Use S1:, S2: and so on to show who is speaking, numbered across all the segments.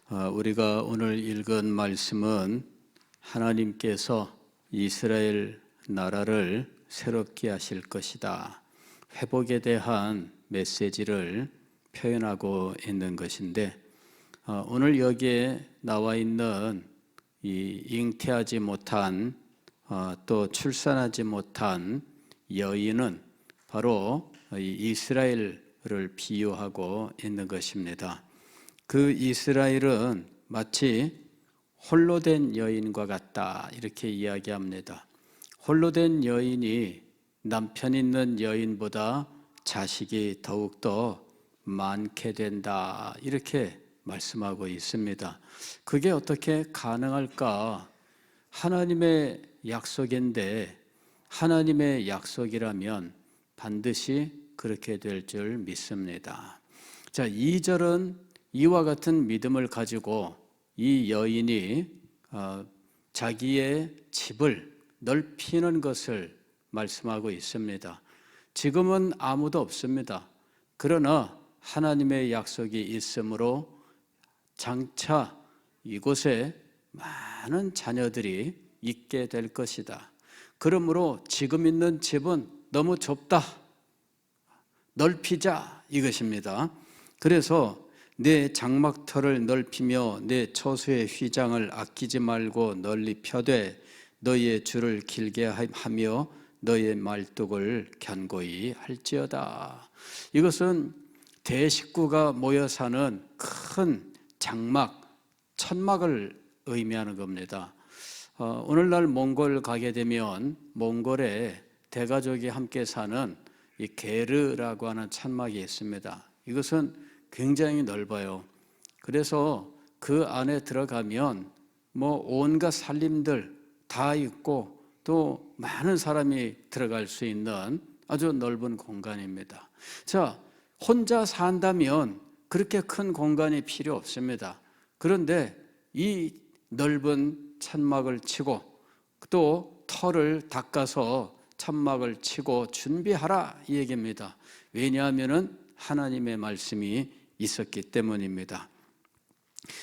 S1: 우리가 오늘 읽은 말씀은 하나님께서 이스라엘 나라를 새롭게 하실 것이다, 회복에 대한 메시지를 표현하고 있는 것인데, 오늘 여기에 나와 있는 이 잉태하지 못한 또 출산하지 못한 여인은 바로 이스라엘을 비유하고 있는 것입니다. 그 이스라엘은 마치 홀로 된 여인과 같다, 이렇게 이야기합니다. 홀로 된 여인이 남편 있는 여인보다 자식이 더욱더 많게 된다, 이렇게 말씀하고 있습니다. 그게 어떻게 가능할까? 하나님의 약속인데, 하나님의 약속이라면 반드시 그렇게 될 줄 믿습니다. 자, 2절은 이와 같은 믿음을 가지고 이 여인이 자기의 집을 넓히는 것을 말씀하고 있습니다. 지금은 아무도 없습니다. 그러나 하나님의 약속이 있으므로 장차 이곳에 많은 자녀들이 있게 될 것이다. 그러므로 지금 있는 집은 너무 좁다, 넓히자, 이것입니다. 그래서 내 장막터를 넓히며 내 처소의 휘장을 아끼지 말고 널리 펴되 너희의 줄을 길게 하며 너희의 말뚝을 견고히 할지어다. 이것은 대식구가 모여 사는 큰 장막, 천막을 의미하는 겁니다. 오늘날 몽골 가게 되면 몽골에 대가족이 함께 사는 이 게르라고 하는 천막이 있습니다. 이것은 굉장히 넓어요. 그래서 그 안에 들어가면 온갖 살림들 다 있고 또 많은 사람이 들어갈 수 있는 아주 넓은 공간입니다. 자, 혼자 산다면 그렇게 큰 공간이 필요 없습니다. 그런데 이 넓은 천막을 치고 또 터를 닦아서 천막을 치고 준비하라, 이 얘기입니다. 왜냐하면 하나님의 말씀이 있었기 때문입니다.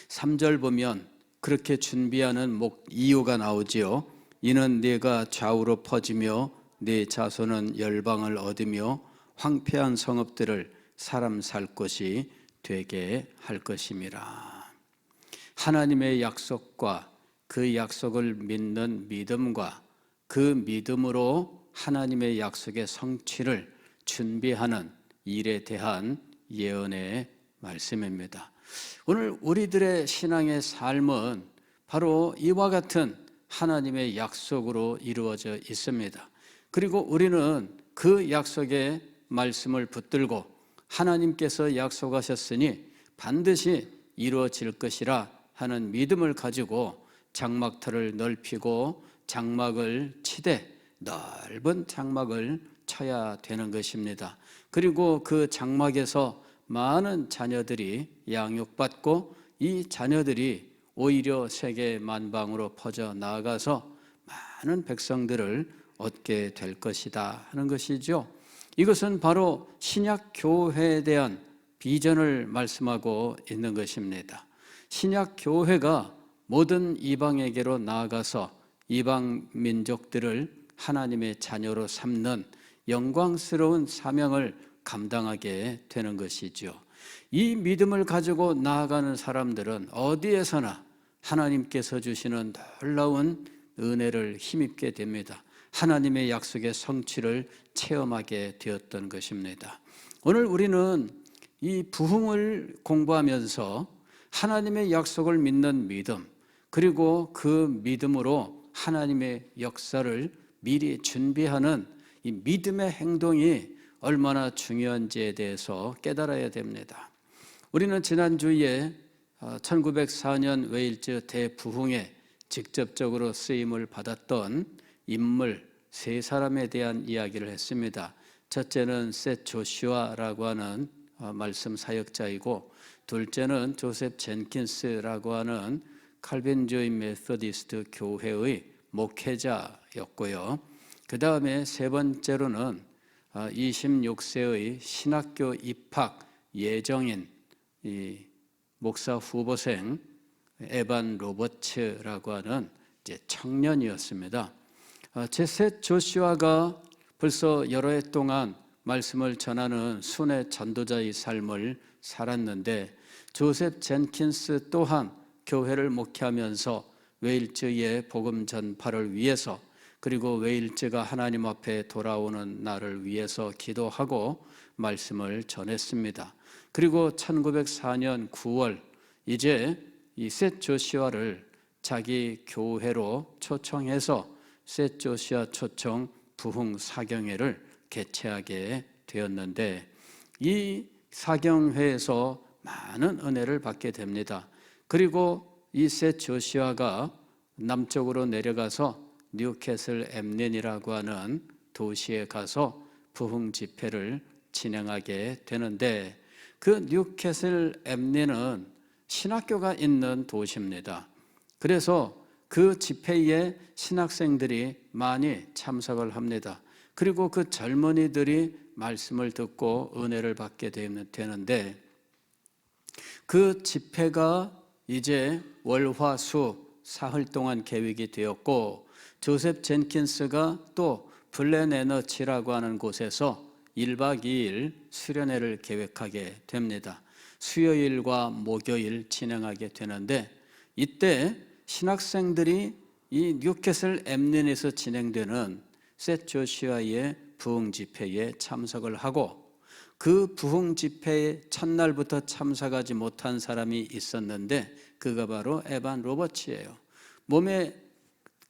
S1: 3절 보면 그렇게 준비하는 이유가 나오지요. 이는 네가 좌우로 퍼지며 네 자손은 열방을 얻으며 황폐한 성읍들을 사람 살 곳이 되게 할 것임이라. 하나님의 약속과 그 약속을 믿는 믿음과 그 믿음으로 하나님의 약속의 성취를 준비하는 일에 대한 예언의 말씀입니다. 오늘 우리들의 신앙의 삶은 바로 이와 같은 하나님의 약속으로 이루어져 있습니다. 그리고 우리는 그 약속의 말씀을 붙들고 하나님께서 약속하셨으니 반드시 이루어질 것이라 하는 믿음을 가지고 장막터를 넓히고 장막을 치되 넓은 장막을 쳐야 되는 것입니다. 그리고 그 장막에서 많은 자녀들이 양육받고 이 자녀들이 오히려 세계 만방으로 퍼져 나아가서 많은 백성들을 얻게 될 것이다 하는 것이죠. 이것은 바로 신약 교회에 대한 비전을 말씀하고 있는 것입니다. 신약 교회가 모든 이방에게로 나아가서 이방 민족들을 하나님의 자녀로 삼는 영광스러운 사명을 감당하게 되는 것이죠. 이 믿음을 가지고 나아가는 사람들은 어디에서나 하나님께서 주시는 놀라운 은혜를 힘입게 됩니다. 하나님의 약속의 성취를 체험하게 되었던 것입니다. 오늘 우리는 이 부흥을 공부하면서 하나님의 약속을 믿는 믿음, 그리고 그 믿음으로 하나님의 역사를 미리 준비하는 이 믿음의 행동이 얼마나 중요한지에 대해서 깨달아야 됩니다. 우리는 지난주에 1904년 웨일즈 대부흥에 직접적으로 쓰임을 받았던 인물 세 사람에 대한 이야기를 했습니다. 첫째는 셋 조슈아라고 하는 말씀 사역자이고, 둘째는 조셉 젠킨스라고 하는 칼빈주의 메소디스트 교회의 목회자였고요. 그 다음에 세 번째로는 26세의 신학교 입학 예정인 이 목사 후보생 에반 로버츠라고 하는 이제 청년이었습니다. 제셋 조슈아가 벌써 여러 해 동안 말씀을 전하는 순회 전도자의 삶을 살았는데, 조셉 젠킨스 또한 교회를 목회하면서 웨일즈의 복음 전파를 위해서, 그리고 웨일즈가 하나님 앞에 돌아오는 날을 위해서 기도하고 말씀을 전했습니다. 그리고 1904년 9월 이제 이 셋 조슈아를 자기 교회로 초청해서 셋 조슈아 초청 부흥 사경회를 개최하게 되었는데, 이 사경회에서 많은 은혜를 받게 됩니다. 그리고 이 셋 조슈아가 남쪽으로 내려가서 뉴캐슬 엠린이라고 하는 도시에 가서 부흥 집회를 진행하게 되는데, 그 뉴캐슬 엠린은 신학교가 있는 도시입니다. 그래서 그 집회에 신학생들이 많이 참석을 합니다. 그리고 그 젊은이들이 말씀을 듣고 은혜를 받게 되는데, 그 집회가 이제 월화수 사흘 동안 계획이 되었고, 조셉 젠킨스가 또 블렌에너치라고 하는 곳에서 1박 2일 수련회를 계획하게 됩니다. 수요일과 목요일 진행하게 되는데, 이때 신학생들이 이 뉴캐슬 엠린에서 진행되는 셋 조슈아의 부흥 집회에 참석을 하고, 그 부흥 집회의 첫날부터 참석하지 못한 사람이 있었는데, 그가 바로 에반 로버츠예요. 몸에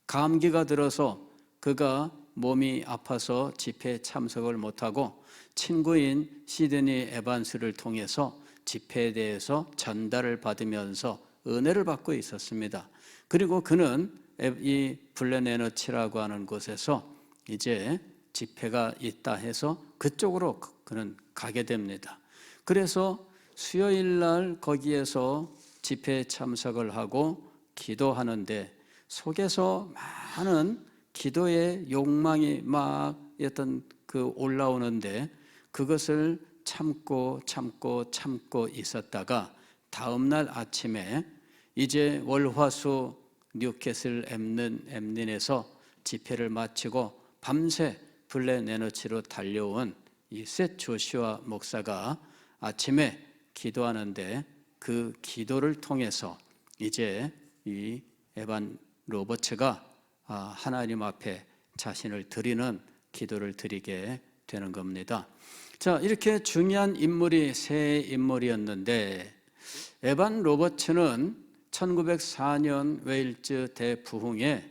S1: 감기가 들어서 그가 몸이 아파서 집회에 참석을 못하고, 친구인 시드니 에반스를 통해서 집회에 대해서 전달을 받으면서 은혜를 받고 있었습니다. 그리고 그는 이 블렌에너치라고 하는 곳에서 이제 집회가 있다 해서 그쪽으로 그는 가게 됩니다. 그래서 수요일 날 거기에서 집회에 참석을 하고 기도하는데, 속에서 많은 기도의 욕망이 막 올라오는데, 그것을 참고 있었다가 다음날 아침에 이제 월화수 뉴캐슬 엠린에서 집회를 마치고 밤새 블렌에너치로 달려온 이 셋 조슈아 목사가 아침에 기도하는데, 그 기도를 통해서 이제 이 에반 로버츠가 하나님 앞에 자신을 드리는 기도를 드리게 되는 겁니다. 자, 이렇게 중요한 인물이 세 인물이었는데, 에반 로버츠는 1904년 웨일즈 대부흥의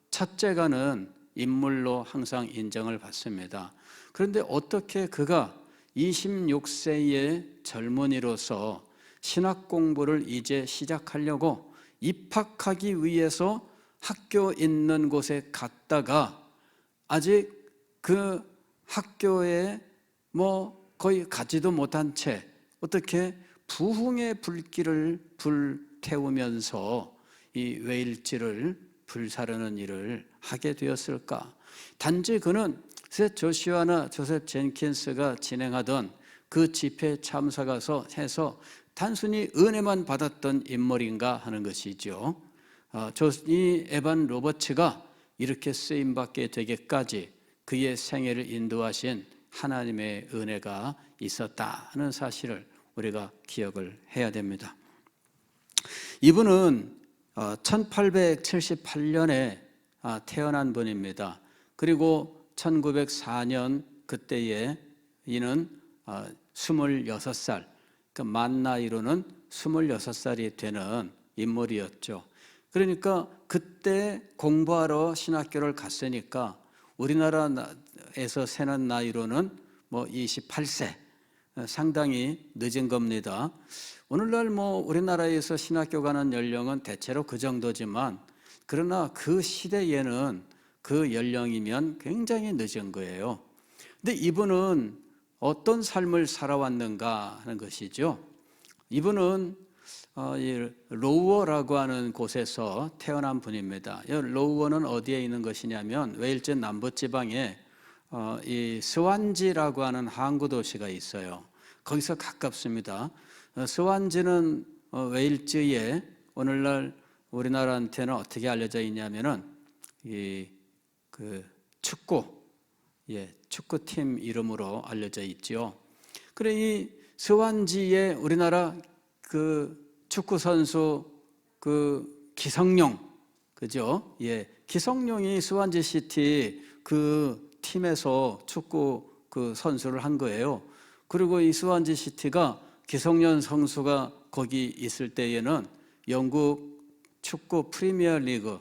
S1: 첫째가는 인물로 항상 인정을 받습니다. 그런데 어떻게 그가 26세의 젊은이로서 신학 공부를 이제 시작하려고 입학하기 위해서 학교 있는 곳에 갔다가, 아직 그 학교에 거의 가지도 못한 채 어떻게 부흥의 불길을 불태우면서 이 웨일즈를 불사르는 일을 하게 되었을까? 단지 그는 셋 조슈아나 조셉 젠킨스가 진행하던 그 집회에 참석해서 해서 단순히 은혜만 받았던 인물인가 하는 것이죠. 이 에반 로버츠가 이렇게 쓰임받게 되기까지 그의 생애를 인도하신 하나님의 은혜가 있었다는 사실을 우리가 기억을 해야 됩니다. 이분은 1878년에 태어난 분입니다. 그리고 1904년 그때에 이는 26살, 그러니까 만 나이로는 26살이 되는 인물이었죠. 그러니까 그때 공부하러 신학교를 갔으니까 우리나라에서 세는 나이로는 28세, 상당히 늦은 겁니다. 오늘날 우리나라에서 신학교 가는 연령은 대체로 그 정도지만, 그러나 그 시대에는 그 연령이면 굉장히 늦은 거예요. 근데 이분은 어떤 삶을 살아왔는가 하는 것이죠. 이분은 로우어라고 하는 곳에서 태어난 분입니다. 로우어는 어디에 있는 것이냐면 웨일즈 남부지방에 이 스완지라고 하는 항구 도시가 있어요. 거기서 가깝습니다. 스완지는 웨일즈의 오늘날 우리나라한테는 어떻게 알려져 있냐면은 축구팀 이름으로 알려져 있죠. 그래 이 스완지의 우리나라 그 축구 선수 그 기성용, 그죠? 예, 기성용이 스완지 시티 그 팀에서 축구 그 선수를 한 거예요. 그리고 이 스완지 시티가 기성용 선수가 거기 있을 때에는 영국 축구 프리미어 리그,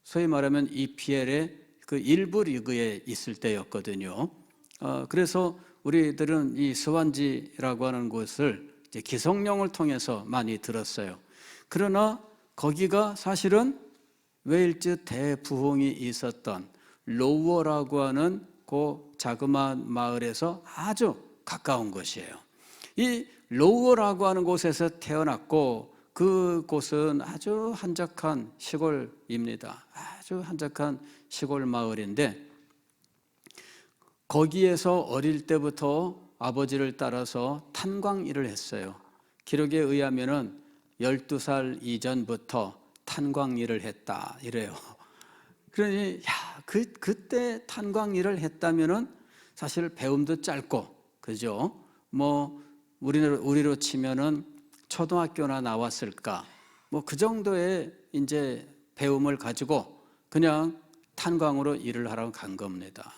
S1: 소위 말하면 EPL의 그 일부 리그에 있을 때였거든요. 그래서 우리들은 이 스완지라고 하는 곳을 이제 기성용을 통해서 많이 들었어요. 그러나 거기가 사실은 웨일즈 대부흥이 있었던 로워라고 하는 그 자그마한 마을에서 아주 가까운 곳이에요. 이 로워라고 하는 곳에서 태어났고 그곳은 아주 한적한 시골입니다. 아주 한적한 시골 마을인데 거기에서 어릴 때부터 아버지를 따라서 탄광 일을 했어요. 기록에 의하면은 12살 이전부터 탄광 일을 했다 이래요. 그러니 그때 탄광 일을 했다면은 사실 배움도 짧고, 그죠? 뭐 우리로 치면은 초등학교나 나왔을까? 뭐 그 정도의 이제 배움을 가지고 그냥 탄광으로 일을 하러 간 겁니다.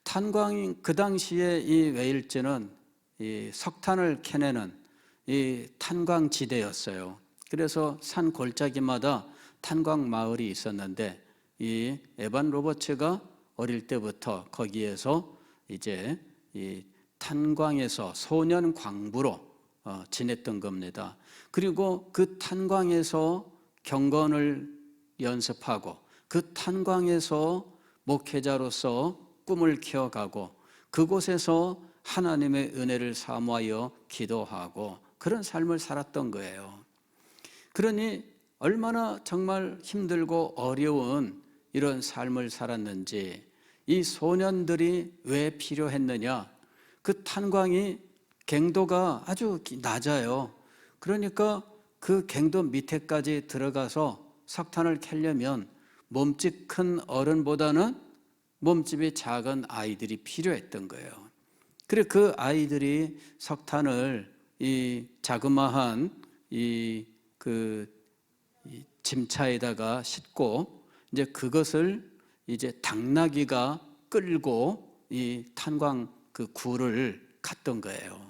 S1: 탄광이 그 당시에 이 웨일즈는 이 석탄을 캐내는 이 탄광 지대였어요. 그래서 산 골짜기마다 탄광 마을이 있었는데 이 에반 로버츠가 어릴 때부터 거기에서 이제 이 탄광에서 소년 광부로 지냈던 겁니다. 그리고 그 탄광에서 경건을 연습하고 그 탄광에서 목회자로서 꿈을 키워가고 그곳에서 하나님의 은혜를 사모하여 기도하고 그런 삶을 살았던 거예요. 그러니 얼마나 정말 힘들고 어려운 이런 삶을 살았는지, 이 소년들이 왜 필요했느냐? 그 탄광이 갱도가 아주 낮아요. 그러니까 그 갱도 밑에까지 들어가서 석탄을 캐려면 몸집 큰 어른보다는 몸집이 작은 아이들이 필요했던 거예요. 그래 그 아이들이 석탄을 이 자그마한 이 짐차에다가 싣고 이제 그것을 이제 당나귀가 끌고 이 탄광 그 굴을 갔던 거예요.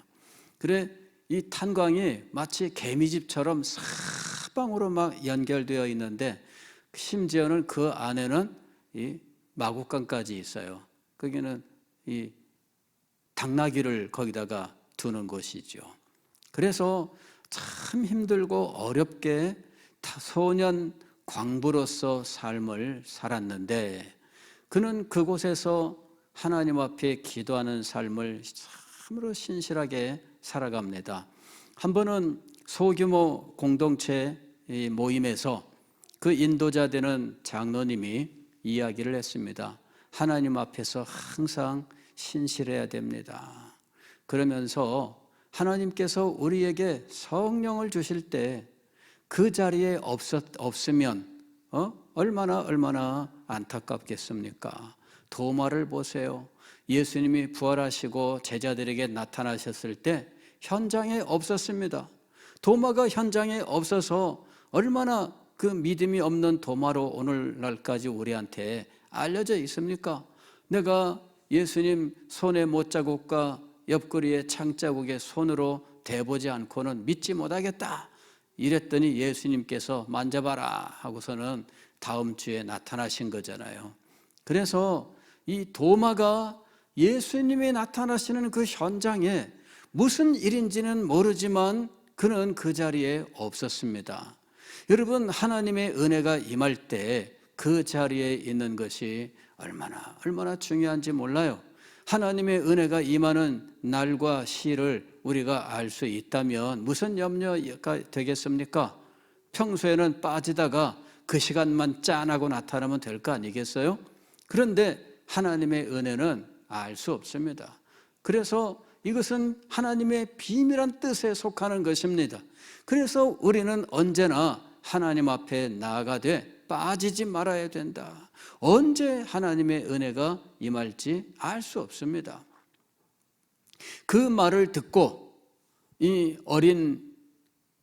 S1: 그래 이 탄광이 마치 개미집처럼 사방으로 막 연결되어 있는데 심지어는 그 안에는 이 마구간까지 있어요. 거기는 이 당나귀를 거기다가 두는 곳이죠. 그래서 참 힘들고 어렵게 소년 광부로서 삶을 살았는데 그는 그곳에서 하나님 앞에 기도하는 삶을 참으로 신실하게 살아갑니다. 한 번은 소규모 공동체 모임에서 그 인도자 되는 장로님이 이야기를 했습니다. 하나님 앞에서 항상 신실해야 됩니다. 그러면서 하나님께서 우리에게 성령을 주실 때 그 자리에 없으면 얼마나 안타깝겠습니까? 도마를 보세요. 예수님이 부활하시고 제자들에게 나타나셨을 때 현장에 없었습니다. 도마가 현장에 없어서 얼마나 그 믿음이 없는 도마로 오늘날까지 우리한테 알려져 있습니까? 내가 예수님 손의 못자국과 옆구리의 창자국에 손으로 대보지 않고는 믿지 못하겠다 이랬더니 예수님께서 만져봐라 하고서는 다음 주에 나타나신 거잖아요. 그래서 이 도마가 예수님이 나타나시는 그 현장에 무슨 일인지는 모르지만 그는 그 자리에 없었습니다. 여러분, 하나님의 은혜가 임할 때 그 자리에 있는 것이 얼마나 중요한지 몰라요. 하나님의 은혜가 임하는 날과 시를 우리가 알 수 있다면 무슨 염려가 되겠습니까? 평소에는 빠지다가 그 시간만 짠하고 나타나면 될 거 아니겠어요? 그런데 하나님의 은혜는 알 수 없습니다. 그래서 이것은 하나님의 비밀한 뜻에 속하는 것입니다. 그래서 우리는 언제나 하나님 앞에 나아가되 빠지지 말아야 된다. 언제 하나님의 은혜가 임할지 알 수 없습니다. 그 말을 듣고 이 어린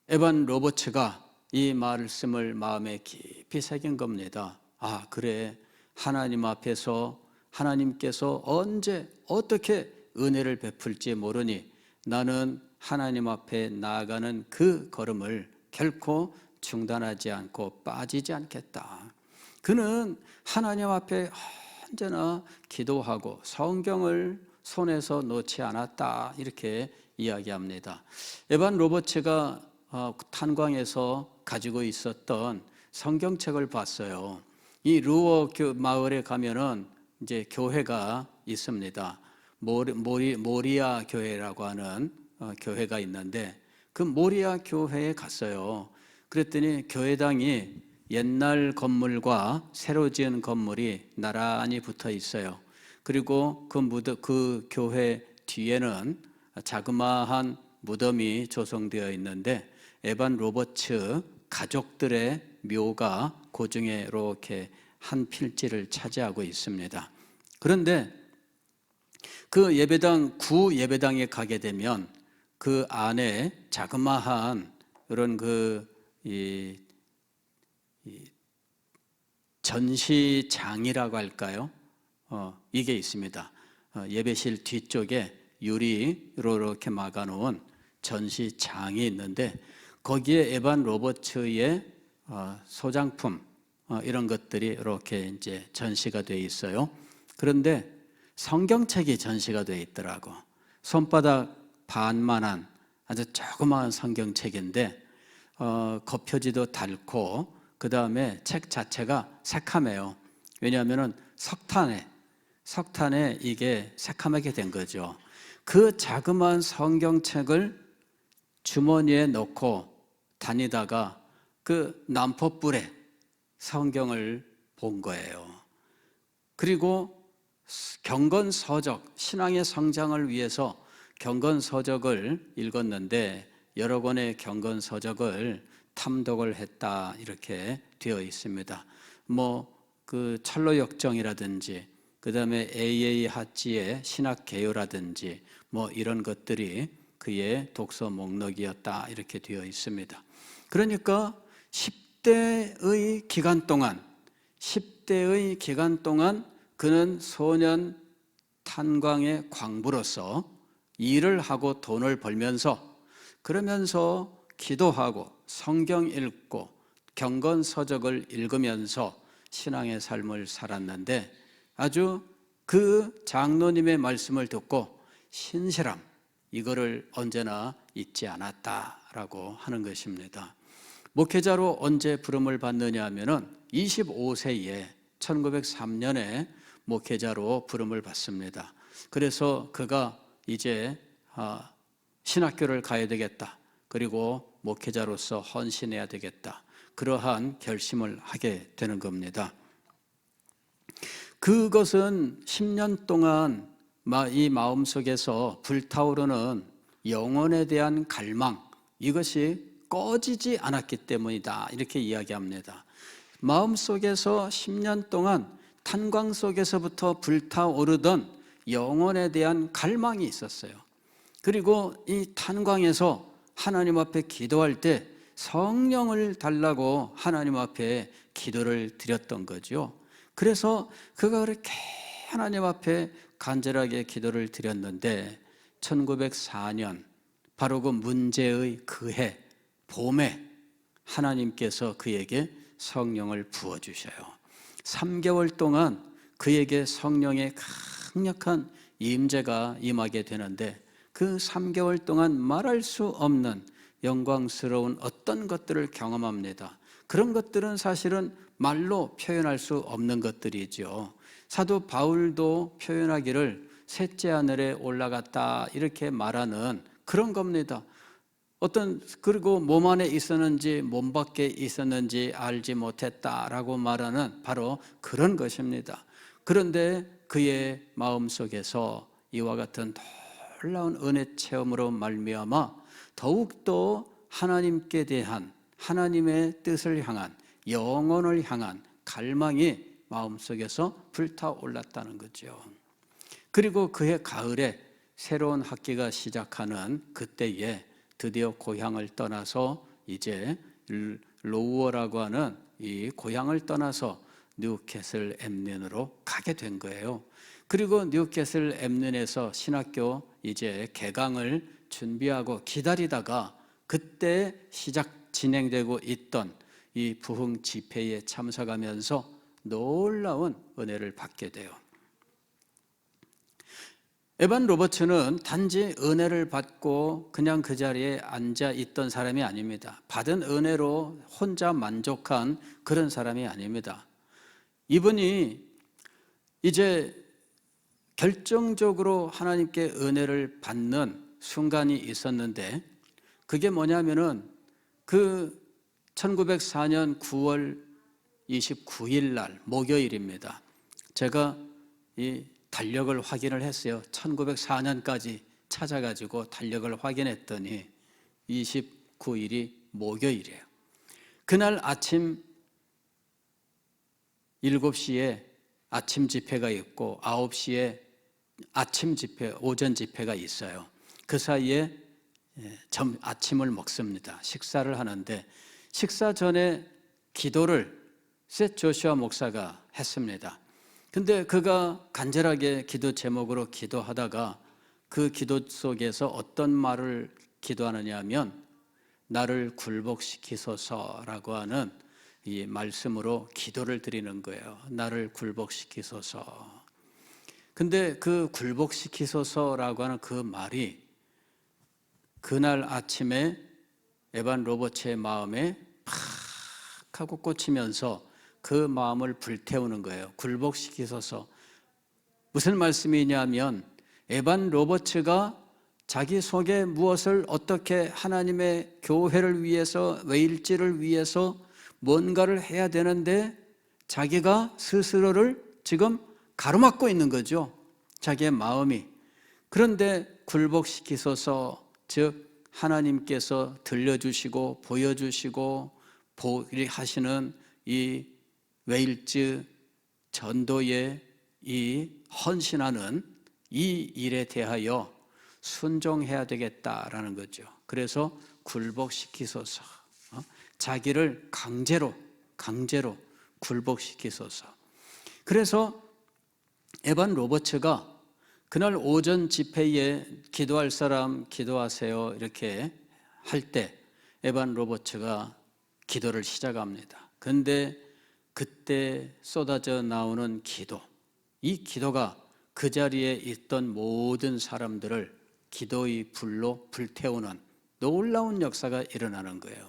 S1: 에반 로버츠가 이 말씀을 마음에 깊이 새긴 겁니다. 아, 그래. 하나님 앞에서 하나님께서 언제 어떻게 은혜를 베풀지 모르니 나는 하나님 앞에 나아가는 그 걸음을 결코 중단하지 않고 빠지지 않겠다. 그는 하나님 앞에 언제나 기도하고 성경을 손에서 놓지 않았다, 이렇게 이야기합니다. 에반 로버츠가 탄광에서 가지고 있었던 성경책을 봤어요. 이 루어 마을에 가면은 이제 교회가 있습니다. 모리아 교회라고 하는 교회가 있는데 그 모리아 교회에 갔어요. 그랬더니 교회당이 옛날 건물과 새로 지은 건물이 나란히 붙어 있어요. 그리고 그 교회 뒤에는 자그마한 무덤이 조성되어 있는데 에반 로버츠 가족들의 묘가 그 중에 이렇게 한 필지를 차지하고 있습니다. 그런데 그 구 예배당에 가게 되면 그 안에 자그마한 이런 전시장이라고 할까요? 이게 있습니다. 예배실 뒤쪽에 유리로 이렇게 막아놓은 전시장이 있는데 거기에 에반 로버츠의 소장품 이런 것들이 이렇게 이제 전시가 되어 있어요. 그런데 성경책이 전시가 되어 있더라고. 손바닥 반만한 아주 조그마한 성경책인데 겉표지도 닳고 그 다음에 책 자체가 새카매요. 왜냐하면 석탄에 이게 새카맣게 된 거죠. 그 자그마한 성경책을 주머니에 넣고 다니다가 그 남포불에 성경을 본 거예요. 그리고 경건서적, 신앙의 성장을 위해서 경건서적을 읽었는데 여러 권의 경건서적을 탐독을 했다, 이렇게 되어 있습니다. 그 철로역정이라든지 그 다음에 A.A. 하찌의 신학개요라든지 이런 것들이 그의 독서 목록이었다, 이렇게 되어 있습니다. 그러니까 10대의 기간 동안 그는 소년 탄광의 광부로서 일을 하고 돈을 벌면서 그러면서 기도하고 성경 읽고 경건서적을 읽으면서 신앙의 삶을 살았는데 아주 그 장로님의 말씀을 듣고 신실함, 이거를 언제나 잊지 않았다라고 하는 것입니다. 목회자로 언제 부름을 받느냐 하면은 25세에 1903년에 목회자로 부름을 받습니다. 그래서 그가 이제 신학교를 가야 되겠다, 그리고 목회자로서 헌신해야 되겠다, 그러한 결심을 하게 되는 겁니다. 그것은 10년 동안 이 마음속에서 불타오르는 영혼에 대한 갈망, 이것이 꺼지지 않았기 때문이다, 이렇게 이야기합니다. 마음속에서 10년 동안 탄광 속에서부터 불타오르던 영혼에 대한 갈망이 있었어요. 그리고 이 탄광에서 하나님 앞에 기도할 때 성령을 달라고 하나님 앞에 기도를 드렸던 거죠. 그래서 그가 그렇게 하나님 앞에 간절하게 기도를 드렸는데 1904년 바로 그 문제의 그 해 봄에 하나님께서 그에게 성령을 부어주셔요. 3개월 동안 그에게 성령의 강력한 임재가 임하게 되는데 그 3개월 동안 말할 수 없는 영광스러운 어떤 것들을 경험합니다. 그런 것들은 사실은 말로 표현할 수 없는 것들이죠. 사도 바울도 표현하기를 셋째 하늘에 올라갔다, 이렇게 말하는 그런 겁니다. 그리고 몸 안에 있었는지 몸 밖에 있었는지 알지 못했다라고 말하는 바로 그런 것입니다. 그런데 그의 마음속에서 이와 같은 놀라운 은혜 체험으로 말미암아 더욱더 하나님께 대한 하나님의 뜻을 향한, 영혼을 향한 갈망이 마음속에서 불타올랐다는 거죠. 그리고 그해 가을에 새로운 학기가 시작하는 그때에 드디어 고향을 떠나서 이제 로우어라고 하는 이 고향을 떠나서 뉴캐슬 엠린으로 가게 된 거예요. 그리고 뉴캐슬 엠린에서 신학교 이제 개강을 준비하고 기다리다가 그때 진행되고 있던 이 부흥 집회에 참석하면서 놀라운 은혜를 받게 돼요. 에반 로버츠는 단지 은혜를 받고 그냥 그 자리에 앉아 있던 사람이 아닙니다. 받은 은혜로 혼자 만족한 그런 사람이 아닙니다. 이분이 이제 결정적으로 하나님께 은혜를 받는 순간이 있었는데, 그게 뭐냐면은 그 1904년 9월 29일 날 목요일입니다. 제가 이 달력을 확인을 했어요. 1904년까지 찾아가지고 달력을 확인했더니 29일이 목요일이에요. 그날 아침 7시에 아침 집회가 있고 9시에 아침 집회, 오전 집회가 있어요. 그 사이에 아침을 먹습니다. 식사를 하는데 식사 전에 기도를 셋 조슈아 목사가 했습니다. 근데 그가 간절하게 기도 제목으로 기도하다가 그 기도 속에서 어떤 말을 기도하느냐 하면 나를 굴복시키소서라고 하는 이 말씀으로 기도를 드리는 거예요. 나를 굴복시키소서. 근데 그 굴복시키소서라고 하는 그 말이 그날 아침에 에반 로버츠의 마음에 팍 하고 꽂히면서 그 마음을 불태우는 거예요. 굴복시키소서. 무슨 말씀이냐면 에반 로버츠가 자기 속에 무엇을 어떻게 하나님의 교회를 위해서, 웨일즈를 위해서 뭔가를 해야 되는데 자기가 스스로를 지금 가로막고 있는 거죠. 자기의 마음이. 그런데 굴복시키소서, 즉 하나님께서 들려주시고 보여주시고 하시는 이 웨일즈 전도에 이 헌신하는 이 일에 대하여 순종해야 되겠다라는 거죠. 그래서 굴복시키소서, 자기를 강제로 굴복시키소서. 그래서 에반 로버츠가 그날 오전 집회에 기도할 사람 기도하세요 이렇게 할 때 에반 로버츠가 기도를 시작합니다. 그런데 그때 쏟아져 나오는 기도, 이 기도가 그 자리에 있던 모든 사람들을 기도의 불로 불태우는 놀라운 역사가 일어나는 거예요.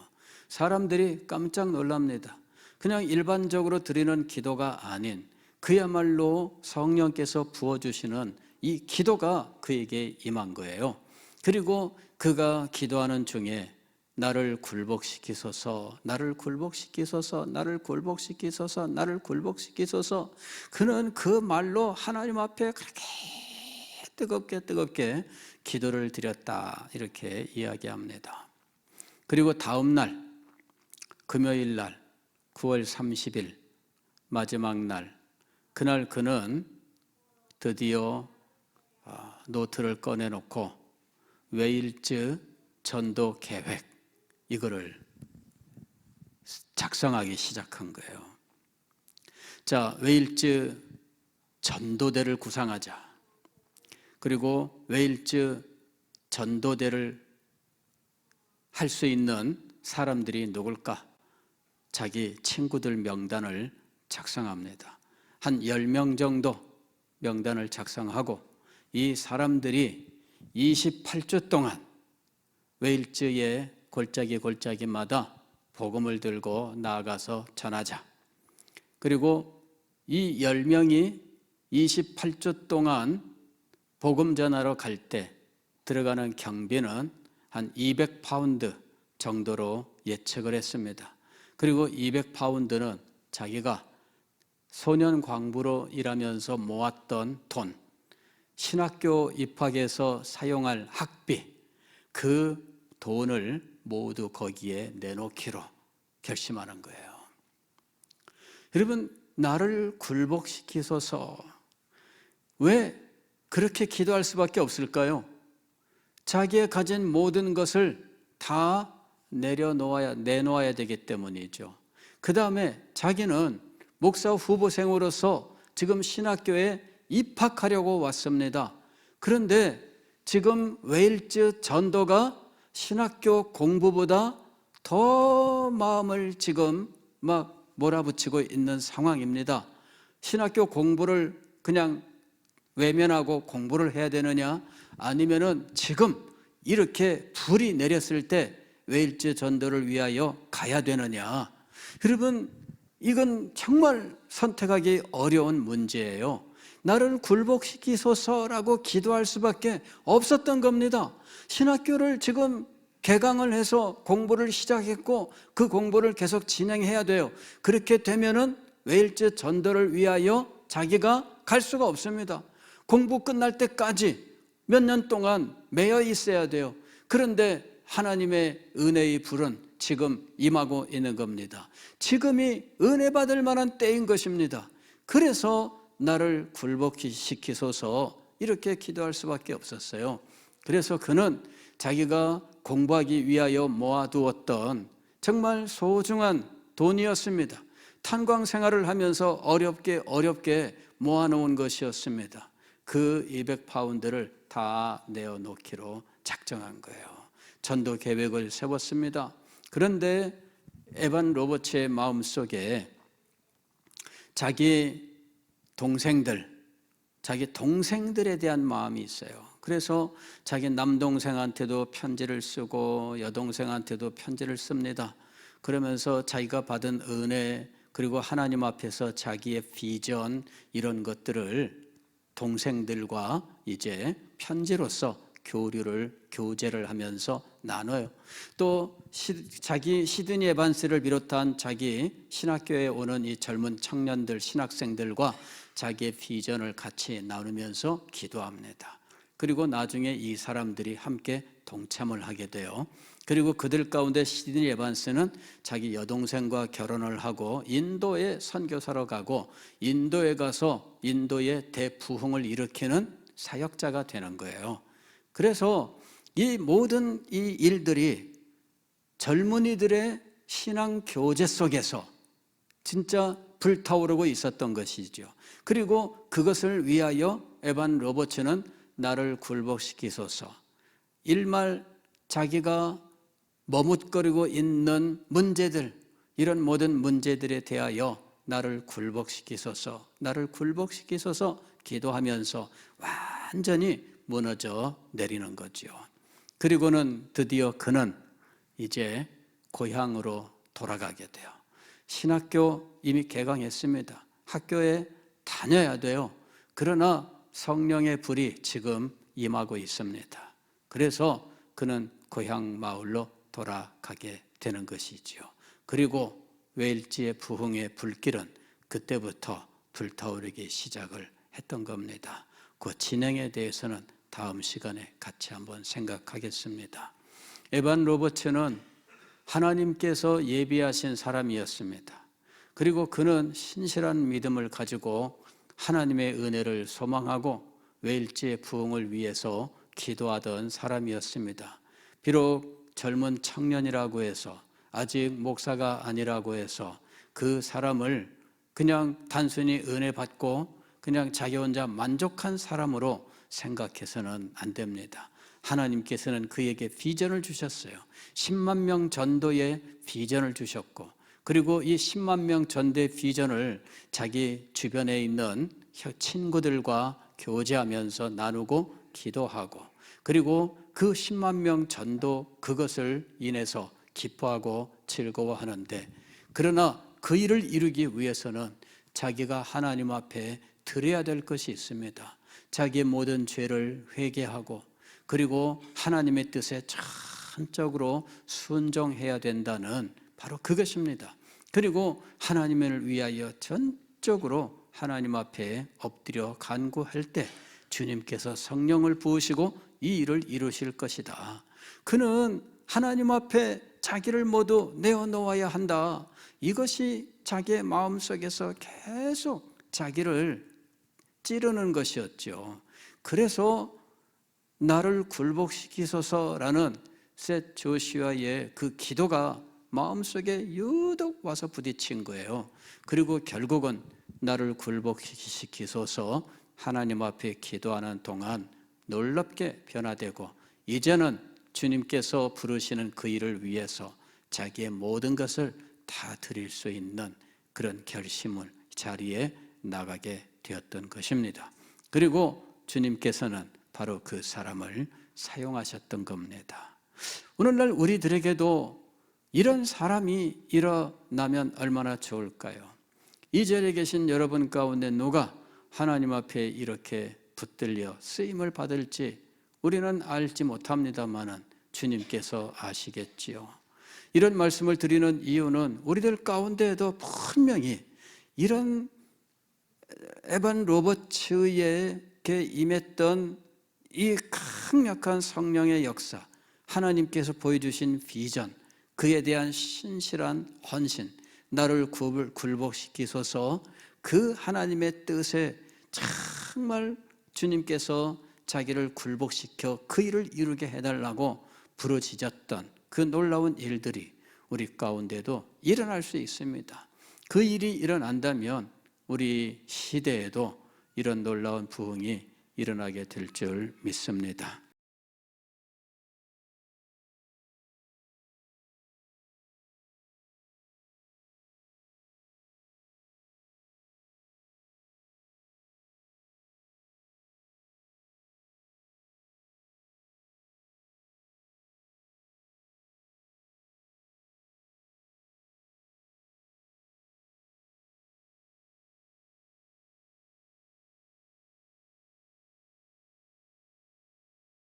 S1: 사람들이 깜짝 놀랍니다. 그냥 일반적으로 드리는 기도가 아닌 그야말로 성령께서 부어주시는 이 기도가 그에게 임한 거예요. 그리고 그가 기도하는 중에 나를 굴복시키소서, 나를 굴복시키소서, 나를 굴복시키소서, 나를 굴복시키소서. 그는 그 말로 하나님 앞에 그렇게 뜨겁게 기도를 드렸다 이렇게 이야기합니다. 그리고 다음 날 금요일 날 9월 30일 마지막 날, 그날 그는 드디어 노트를 꺼내놓고 웨일즈 전도 계획 이거를 작성하기 시작한 거예요. 자, 웨일즈 전도대를 구상하자. 그리고 웨일즈 전도대를 할 수 있는 사람들이 누굴까? 자기 친구들 명단을 작성합니다. 한 10명 정도 명단을 작성하고 이 사람들이 28주 동안 웨일즈의 골짜기마다 복음을 들고 나아가서 전하자. 그리고 이 10명이 28주 동안 복음 전하러 갈 때 들어가는 경비는 한 200파운드 정도로 예측을 했습니다. 그리고 200파운드는 자기가 소년 광부로 일하면서 모았던 돈, 신학교 입학해서 사용할 학비, 그 돈을 모두 거기에 내놓기로 결심하는 거예요. 여러분, 나를 굴복시키소서. 왜 그렇게 기도할 수밖에 없을까요? 자기의 가진 모든 것을 다 내놓아야 되기 때문이죠. 그 다음에 자기는 목사 후보생으로서 지금 신학교에 입학하려고 왔습니다. 그런데 지금 웨일즈 전도가 신학교 공부보다 더 마음을 지금 막 몰아붙이고 있는 상황입니다. 신학교 공부를 그냥 외면하고 공부를 해야 되느냐, 아니면은 지금 이렇게 불이 내렸을 때 웨일즈 전도를 위하여 가야 되느냐. 여러분, 이건 정말 선택하기 어려운 문제예요. 나를 굴복시키소서라고 기도할 수밖에 없었던 겁니다. 신학교를 지금 개강을 해서 공부를 시작했고 그 공부를 계속 진행해야 돼요. 그렇게 되면은 웨일즈 전도를 위하여 자기가 갈 수가 없습니다. 공부 끝날 때까지 몇 년 동안 매여 있어야 돼요. 그런데 하나님의 은혜의 불은 지금 임하고 있는 겁니다. 지금이 은혜 받을 만한 때인 것입니다. 그래서 나를 굴복시키소서 이렇게 기도할 수밖에 없었어요. 그래서 그는 자기가 공부하기 위하여 모아두었던 정말 소중한 돈이었습니다. 탄광 생활을 하면서 어렵게 모아놓은 것이었습니다. 그 200파운드를 다 내어놓기로 작정한 거예요. 전도 계획을 세웠습니다. 그런데 에반 로버츠의 마음속에 자기 동생들에 대한 마음이 있어요. 그래서 자기 남동생한테도 편지를 쓰고 여동생한테도 편지를 씁니다. 그러면서 자기가 받은 은혜, 그리고 하나님 앞에서 자기의 비전, 이런 것들을 동생들과 이제 편지로서 교제를 하면서 나눠요. 또 자기 시드니 에반스를 비롯한 자기 신학교에 오는 이 젊은 청년들, 신학생들과 자기의 비전을 같이 나누면서 기도합니다. 그리고 나중에 이 사람들이 함께 동참을 하게 돼요. 그리고 그들 가운데 시드니 에반스는 자기 여동생과 결혼을 하고 인도에 선교사로 가고 인도에 가서 인도의 대부흥을 일으키는 사역자가 되는 거예요. 그래서 이 모든 이 일들이 젊은이들의 신앙 교제 속에서 진짜 불타오르고 있었던 것이죠. 그리고 그것을 위하여 에반 로버츠는 나를 굴복시키소서, 일말 자기가 머뭇거리고 있는 문제들, 이런 모든 문제들에 대하여 나를 굴복시키소서 기도하면서 완전히 무너져 내리는 거죠. 그리고는 드디어 그는 이제 고향으로 돌아가게 돼요. 신학교 이미 개강했습니다. 학교에 다녀야 돼요. 그러나 성령의 불이 지금 임하고 있습니다. 그래서 그는 고향 마을로 돌아가게 되는 것이지요. 그리고 웨일즈의 부흥의 불길은 그때부터 불타오르기 시작을 했던 겁니다. 그 진행에 대해서는 다음 시간에 같이 한번 생각하겠습니다. 에반 로버츠는 하나님께서 예비하신 사람이었습니다. 그리고 그는 신실한 믿음을 가지고 하나님의 은혜를 소망하고 웨일즈의 부흥을 위해서 기도하던 사람이었습니다. 비록 젊은 청년이라고 해서, 아직 목사가 아니라고 해서 그 사람을 그냥 단순히 은혜 받고 그냥 자기 혼자 만족한 사람으로 생각해서는 안 됩니다. 하나님께서는 그에게 비전을 주셨어요. 10만 명 전도의 비전을 주셨고, 그리고 이 10만 명 전도의 비전을 자기 주변에 있는 친구들과 교제하면서 나누고 기도하고, 그리고 그 10만 명 전도, 그것을 인해서 기뻐하고 즐거워하는데, 그러나 그 일을 이루기 위해서는 자기가 하나님 앞에 드려야 될 것이 있습니다. 자기의 모든 죄를 회개하고, 그리고 하나님의 뜻에 전적으로 순종해야 된다는 바로 그것입니다. 그리고 하나님을 위하여 전적으로 하나님 앞에 엎드려 간구할 때 주님께서 성령을 부으시고 이 일을 이루실 것이다. 그는 하나님 앞에 자기를 모두 내어놓아야 한다. 이것이 자기의 마음속에서 계속 자기를 찌르는 것이었죠. 그래서 나를 굴복시키소서라는 셋 조슈아의 그 기도가 마음속에 유독 와서 부딪힌 거예요. 그리고 결국은 나를 굴복시키소서 하나님 앞에 기도하는 동안 놀랍게 변화되고 이제는 주님께서 부르시는 그 일을 위해서 자기의 모든 것을 다 드릴 수 있는 그런 결심을 자리에 나가게 되었던 것입니다. 그리고 주님께서는 바로 그 사람을 사용하셨던 겁니다. 오늘날 우리들에게도 이런 사람이 일어나면 얼마나 좋을까요? 이 자리에 계신 여러분 가운데 누가 하나님 앞에 이렇게 붙들려 쓰임을 받을지 우리는 알지 못합니다마는 주님께서 아시겠지요. 이런 말씀을 드리는 이유는 우리들 가운데에도 분명히 이런 에반 로버츠에게 임했던 이 강력한 성령의 역사, 하나님께서 보여주신 비전, 그에 대한 신실한 헌신, 나를 굴복시키소서 그 하나님의 뜻에 정말 주님께서 자기를 굴복시켜 그 일을 이루게 해달라고 부르짖었던 그 놀라운 일들이 우리 가운데도 일어날 수 있습니다. 그 일이 일어난다면 우리 시대에도 이런 놀라운 부흥이 일어나게 될 줄 믿습니다.